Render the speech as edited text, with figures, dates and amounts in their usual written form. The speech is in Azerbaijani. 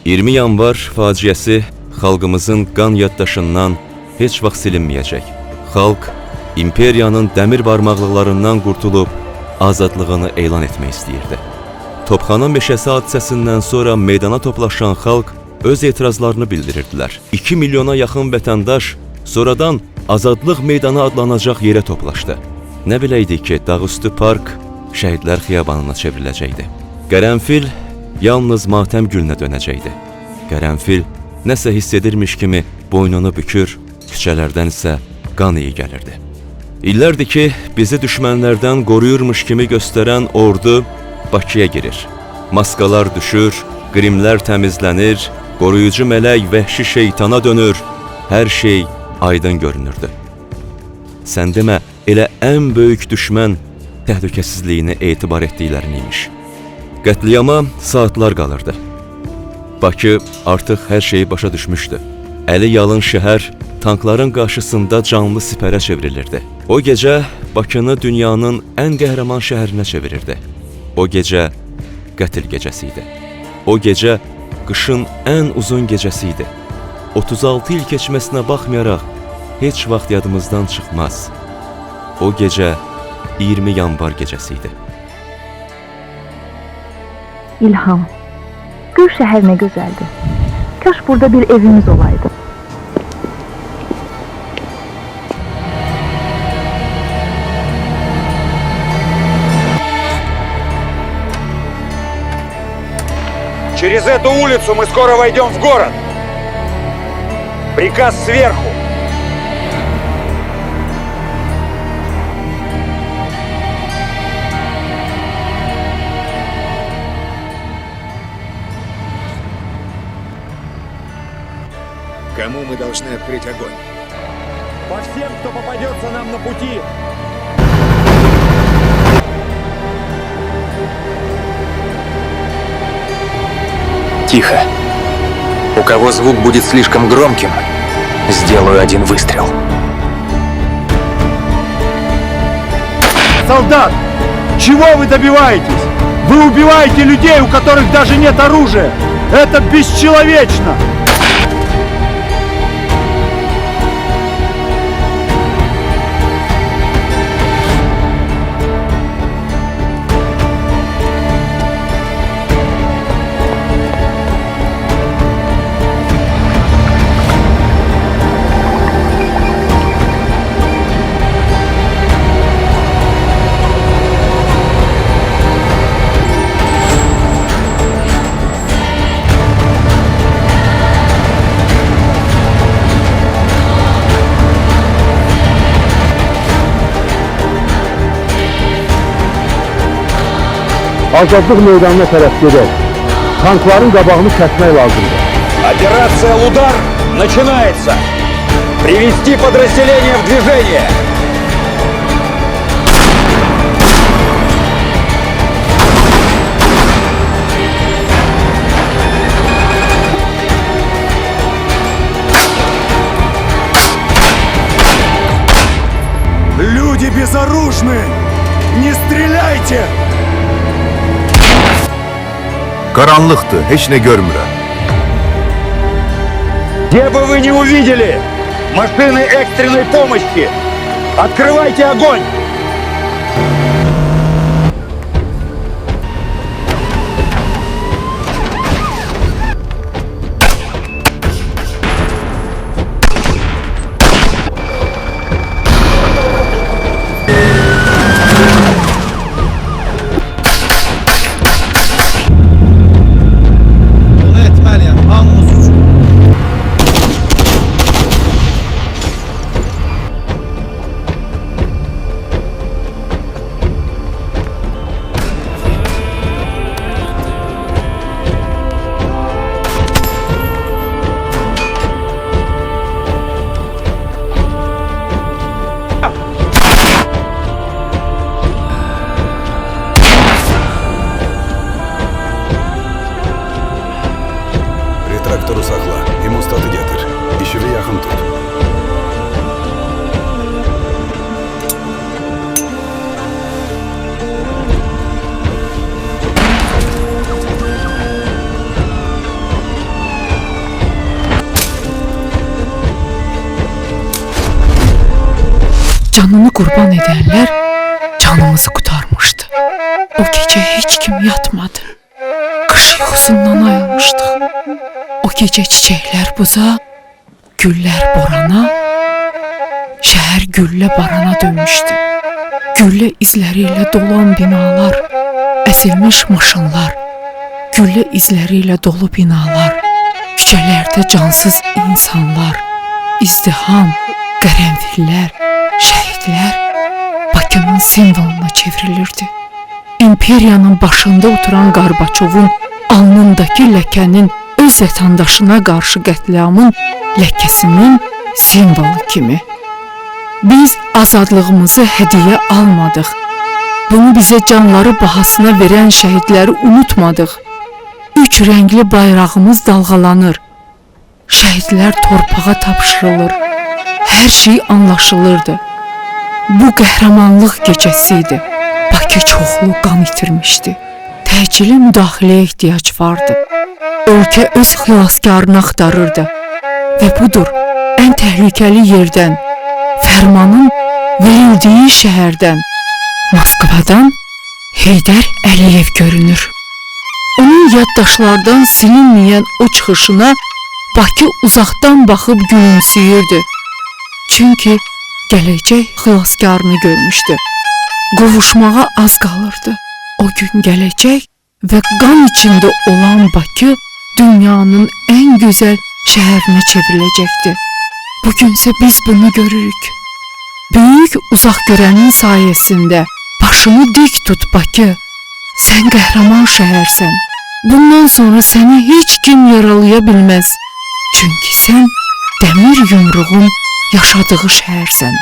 20 yanvar faciəsi xalqımızın qan yaddaşından heç vaxt silinməyəcək. Xalq imperiyanın dəmir barmaqlıqlarından qurtulub azadlığını elan etmək istəyirdi. Topxana meşəsi hadisəsindən sonra meydana toplaşan xalq öz etirazlarını bildirirdilər. 2 milyona yaxın vətəndaş sonradan Azadlıq Meydanı adlanacaq yerə toplaşdı. Nə biləydik ki, Dağüstü Park Şəhidlər Xiyabanına çevriləcəkdi. Qərənfil yalnız matəm gülünə dönəcəkdi. Qərənfil nəsə hiss edirmiş kimi boynunu bükür, küçələrdən isə qan iyi gəlirdi. İllərdir ki, bizi düşmənlərdən qoruyurmuş kimi göstərən ordu Bakıya girir. Maskalar düşür, qrimlər təmizlənir, qoruyucu mələk vəhşi şeytana dönür, hər şey aydın görünürdü. Sən demə, elə ən böyük düşmən təhlükəsizliyini etibar etdiklərini imiş. Qətliyama saatlar qalırdı. Bakı artıq hər şeyi başa düşmüşdü. Əli yalın şəhər tankların qarşısında canlı sipərə çevrilirdi. O gecə Bakını dünyanın ən qəhrəman şəhərinə çevirirdi. O gecə qətl gecəsi idi. O gecə qışın ən uzun gecəsi idi. 36 il keçməsinə baxmayaraq heç vaxt yadımızdan çıxmaz. O gecə 20 yanvar gecəsi idi. İlham, Gür şəhər nə gözəldir. Kaş burada bir evimiz olaydı. Через эту улицу мы скоро войдем в город. Приказ сверху. Кому мы должны открыть огонь? По всем, кто попадется нам на пути. Тихо. У кого звук будет слишком громким, сделаю один выстрел. Солдат! Чего вы добиваетесь? Вы убиваете людей, у которых даже нет оружия! Это бесчеловечно! Azadlıq meydanına tərəf gedək. Tankların qabağını kəsmək lazımdır. Операция «Удар» начинается. Привести подразделение в движение. Люди безоружны! Не стреляйте! Qaranlıqdır, heç nə görmürəm. Где бы вы ни увидели машины экстренной помощи, открывайте огонь! Traktoru saxla, hemostatı gətir. İşığı yaxın tut. canını qurban edənlər canımızı qurtarmışdı. O gecə heç kim yatmadı. Qış yuxusundan ayılmışdıq. O gecə çiçəklər buza, güllər borana, şəhər güllə barana dönmüşdü. Güllə izləri ilə dolan binalar, əzilmiş maşınlar, güllə izləri ilə dolu binalar, küçələrdə cansız insanlar, izdiham, qərənfillər, şəhidlər Bakının simvoluna çevrilirdi. İmperiyanın başında oturan Qarbaçovun alnındakı ləkənin öz vətəndaşına qarşı qətliamın ləkəsinin simvolu kimi. Biz azadlığımızı hədiyyə almadıq. Bunu bizə canları bahasına verən şəhidləri unutmadıq. Üç rəngli bayrağımız dalğalanır. Şəhidlər torpağa tapşırılır. Hər şey anlaşılırdı. Bu qəhrəmanlıq gecəsi idi. Bakı çoxlu qan itirmişdi. Təcili müdaxiləyə ehtiyac vardı. Ölkə öz xilaskarını axtarırdı. Və budur, ən təhlükəli yerdən, fərmanın verildiyi şəhərdən, Moskvadan Heydər Əliyev görünür. Onun yaddaşlardan silinməyən o çıxışına Bakı uzaqdan baxıb gülümsüyürdü. Çünki gələcək xilaskarını görmüşdü. Qovuşmağa az qalırdı. O gün gələcək və qan içində olan Bakı dünyanın ən gözəl şəhərinə çevriləcəkdi. Bugünsə biz bunu görürük. Böyük uzaq görənin sayəsində başını dik tut Bakı. Sən qəhrəman şəhərsən. Bundan sonra səni heç kim yaralaya bilməz. Çünki sən dəmir yumruğun yaşadığı şəhərsən.